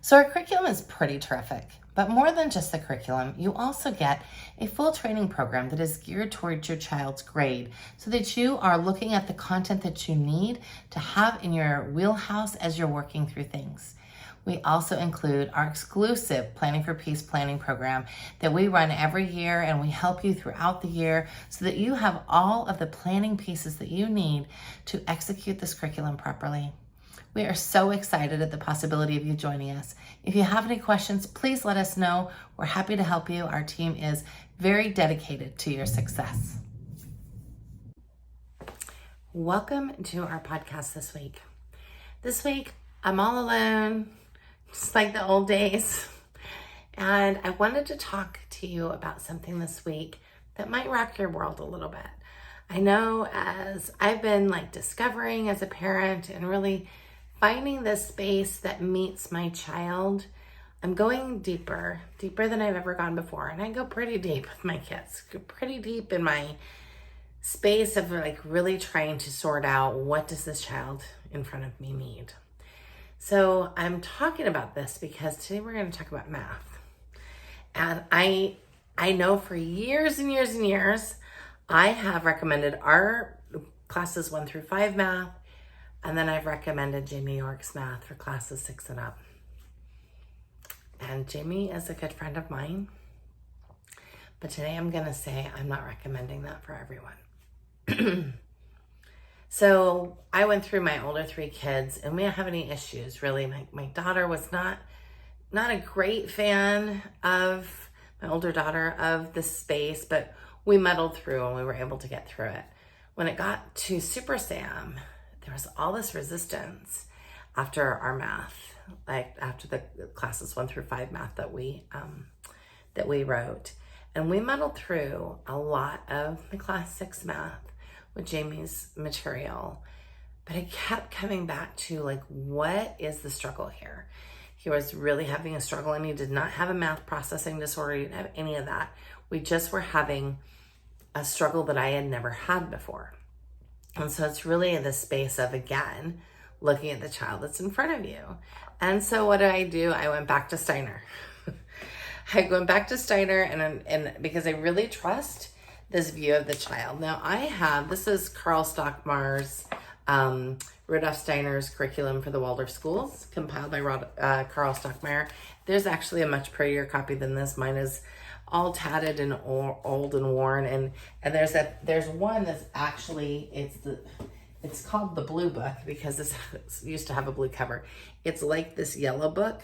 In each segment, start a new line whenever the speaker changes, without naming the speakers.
So our curriculum is pretty terrific, but more than just the curriculum, you also get a full training program that is geared towards your child's grade so that you are looking at the content that you need to have in your wheelhouse as you're working through things. We also include our exclusive Planning for Peace planning program that we run every year, and we help you throughout the year so that you have all of the planning pieces that you need to execute this curriculum properly. We are so excited at the possibility of you joining us. If you have any questions, please let us know. We're happy to help you. Our team is very dedicated to your success. Welcome to our podcast this week. This week, I'm all alone, just like the old days. And I wanted to talk to you about something this week that might rock your world a little bit. I know as I've been discovering as a parent and really finding this space that meets my child, I'm going deeper than I've ever gone before. And I go pretty deep with my kids, go pretty deep in my space of really trying to sort out, what does this child in front of me need? So I'm talking about this because today we're going to talk about math. And I know for years and years and years, I have recommended our classes 1 through 5 math. And then I've recommended Jamie York's math for classes 6 and up. And Jamie is a good friend of mine. But today I'm going to say I'm not recommending that for everyone. So I went through my older 3 kids and we didn't have any issues really. My daughter was not a great fan of, my older daughter, of the space, but we muddled through and we were able to get through it. When it got to Super Sam, there was all this resistance after our math, after the classes 1 through 5 math that we wrote. And we muddled through a lot of the class 6 math with Jamie's material. But I kept coming back to what is the struggle here? He was really having a struggle, and he did not have a math processing disorder. He didn't have any of that. We just were having a struggle that I had never had before. And so it's really in the space of, again, looking at the child that's in front of you. And so what did I do? I went back to Steiner. I went back to Steiner and because I really trust this view of the child. Now this is Carl Stockmar's, Rudolf Steiner's curriculum for the Waldorf schools, compiled by Carl Stockmar. There's actually a much prettier copy than this. Mine is all tatted and old and worn, and there's one that's actually it's called the Blue Book because this used to have a blue cover. It's like this yellow book,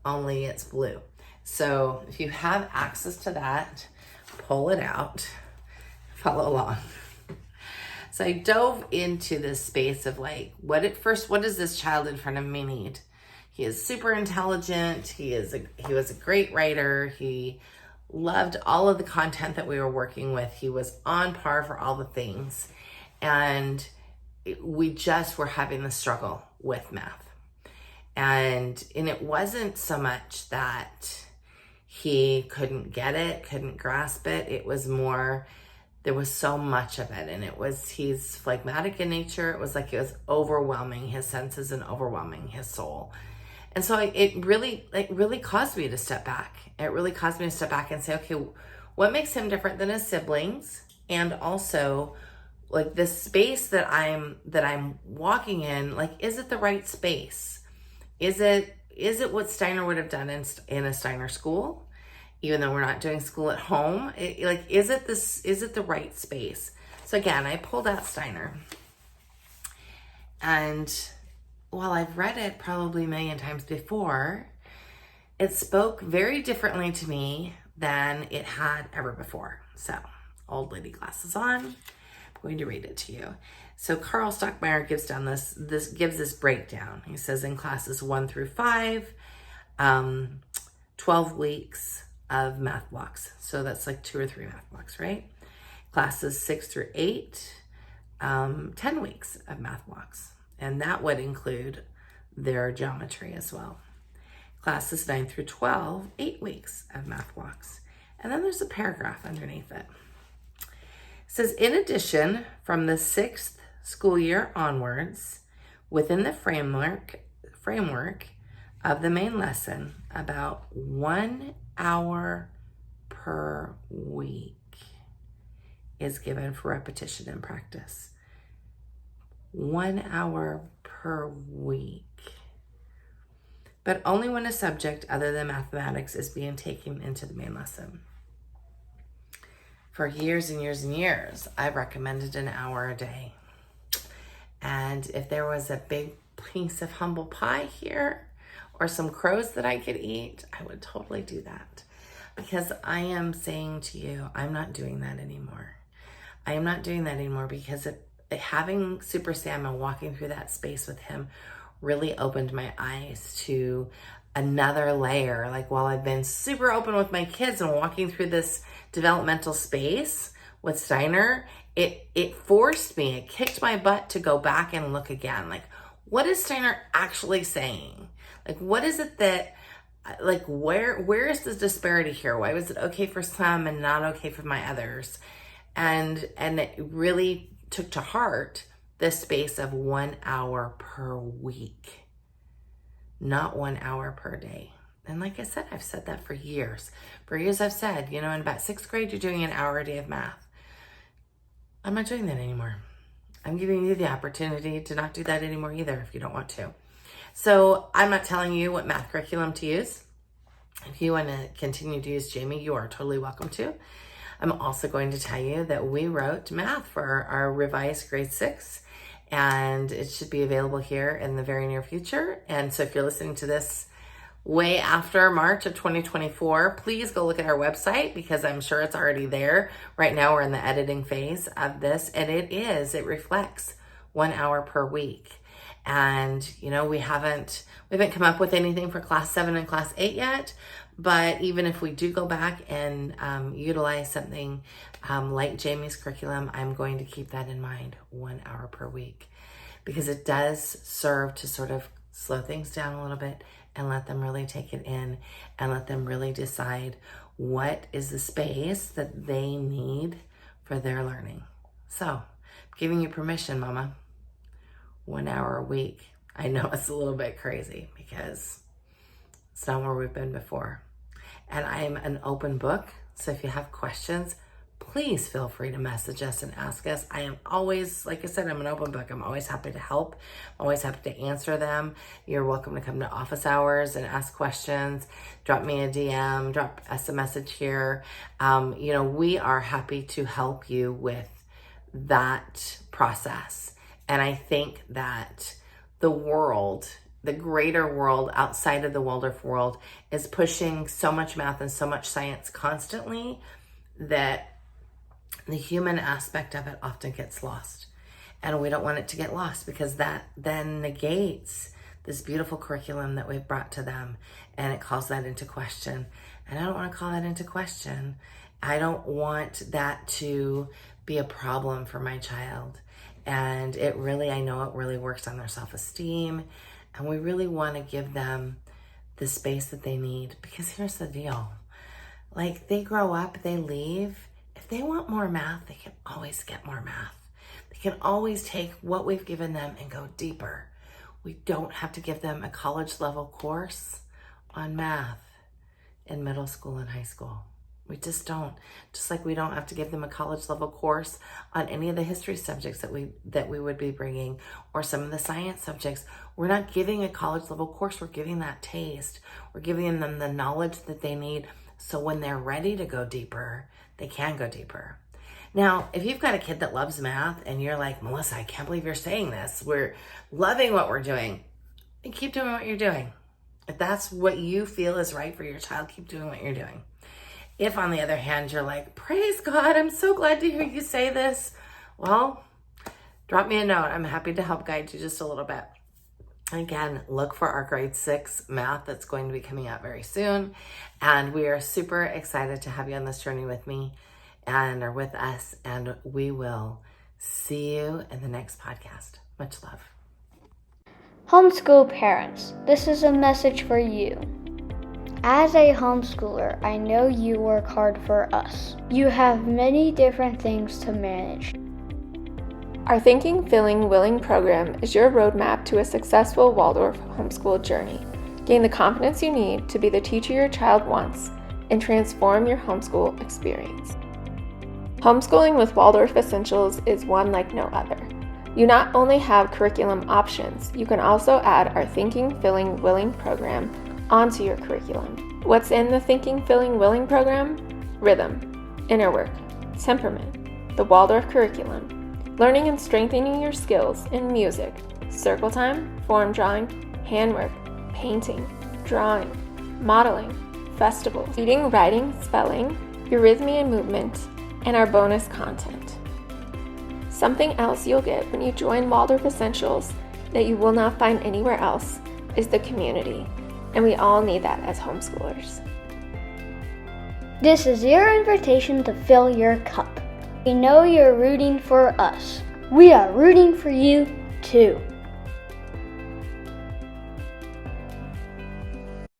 only it's blue. So if you have access to that, pull it out, follow along. So I dove into this space of what does this child in front of me need? He is super intelligent. He was a great writer. He loved all of the content that we were working with. He was on par for all the things. And we just were having the struggle with math. And it wasn't so much that he couldn't get it, couldn't grasp it. It was more, there was so much of it. And he's phlegmatic in nature. It was it was overwhelming his senses and overwhelming his soul. And so it really caused me to step back. It really caused me to step back and say, okay, what makes him different than his siblings? And also, this space that I'm walking in, is it the right space? Is it what Steiner would have done in a Steiner school, even though we're not doing school at home? Is it the right space? So again, I pulled out Steiner, and while I've read it probably a million times before, it spoke very differently to me than it had ever before. So, old lady glasses on, I'm going to read it to you. So Carl Stockmar gives this breakdown. He says in classes 1 through 5, 12 weeks of math blocks. So that's 2 or 3 math blocks, right? Classes 6 through 8, 10 weeks of math blocks. And that would include their geometry as well. Classes 9 through 12, 8 weeks of math blocks. And then there's a paragraph underneath it. It says, in addition, from the 6th school year onwards, within the framework of the main lesson, about 1 hour per week is given for repetition and practice. 1 hour per week. But only when a subject other than mathematics is being taken into the main lesson. For years and years and years, I've recommended an hour a day. And if there was a big piece of humble pie here or some crows that I could eat, I would totally do that. Because I am saying to you, I'm not doing that anymore. I am not doing that anymore because having Super Sam and walking through that space with him really opened my eyes to another layer. Like, while I've been super open with my kids and walking through this developmental space with Steiner, it forced me, it kicked my butt to go back and look again. Like, what is Steiner actually saying? Like, what is it that, like, where is the disparity here? Why was it okay for some and not okay for my others? And it really took to heart this space of 1 hour per week, not 1 hour per day. And like I said, I've said that for years. For years I've said, in about 6th grade, you're doing an hour a day of math. I'm not doing that anymore. I'm giving you the opportunity to not do that anymore either if you don't want to. So I'm not telling you what math curriculum to use. If you want to continue to use Jamie, you are totally welcome to. I'm also going to tell you that we wrote math for our revised grade 6, and it should be available here in the very near future. And so if you're listening to this way after March of 2024, please go look at our website because I'm sure it's already there. Right now we're in the editing phase of this, and it reflects 1 hour per week. And, we haven't come up with anything for class 7 and class 8 yet, but even if we do go back and utilize something like Jamie's curriculum, I'm going to keep that in mind, 1 hour per week, because it does serve to sort of slow things down a little bit and let them really take it in and let them really decide what is the space that they need for their learning. So, I'm giving you permission, Mama. 1 hour a week. I know it's a little bit crazy because it's not where we've been before. And I am an open book. So if you have questions, please feel free to message us and ask us. I am always, like I said, I'm an open book. I'm always happy to help. I'm always happy to answer them. You're welcome to come to office hours and ask questions. Drop me a DM, drop us a message here. We are happy to help you with that process. And I think that the greater world outside of the Waldorf world is pushing so much math and so much science constantly that the human aspect of it often gets lost. And we don't want it to get lost because that then negates this beautiful curriculum that we've brought to them, and it calls that into question. And I don't want to call that into question. I don't want that to be a problem for my child. And I know it really works on their self-esteem. And we really want to give them the space that they need. Because here's the deal. Like, they grow up, they leave. If they want more math, they can always get more math. They can always take what we've given them and go deeper. We don't have to give them a college level course on math in middle school and high school. We just don't. Just like we don't have to give them a college level course on any of the history subjects that we would be bringing, or some of the science subjects. We're not giving a college level course. We're giving that taste. We're giving them the knowledge that they need, so when they're ready to go deeper, they can go deeper. Now, if you've got a kid that loves math and you're like, Melissa, I can't believe you're saying this. We're loving what we're doing. And keep doing what you're doing. If that's what you feel is right for your child, keep doing what you're doing. If, on the other hand, you're like, praise God, I'm so glad to hear you say this, well, drop me a note. I'm happy to help guide you just a little bit. Again, look for our grade 6 math that's going to be coming out very soon. And we are super excited to have you on this journey with me or with us. And we will see you in the next podcast. Much love.
Homeschool parents, this is a message for you. As a homeschooler, I know you work hard for us. You have many different things to manage.
Our Thinking, Feeling, Willing program is your roadmap to a successful Waldorf homeschool journey. Gain the confidence you need to be the teacher your child wants and transform your homeschool experience. Homeschooling with Waldorf Essentials is one like no other. You not only have curriculum options, you can also add our Thinking, Feeling, Willing program onto your curriculum. What's in the Thinking, Feeling, Willing program? Rhythm, inner work, temperament, the Waldorf curriculum, learning and strengthening your skills in music, circle time, form drawing, handwork, painting, drawing, modeling, festivals, reading, writing, spelling, eurythmy and movement, and our bonus content. Something else you'll get when you join Waldorf Essentials that you will not find anywhere else is the community, and we all need that as homeschoolers.
This is your invitation to fill your cup. We know you're rooting for us. We are rooting for you too.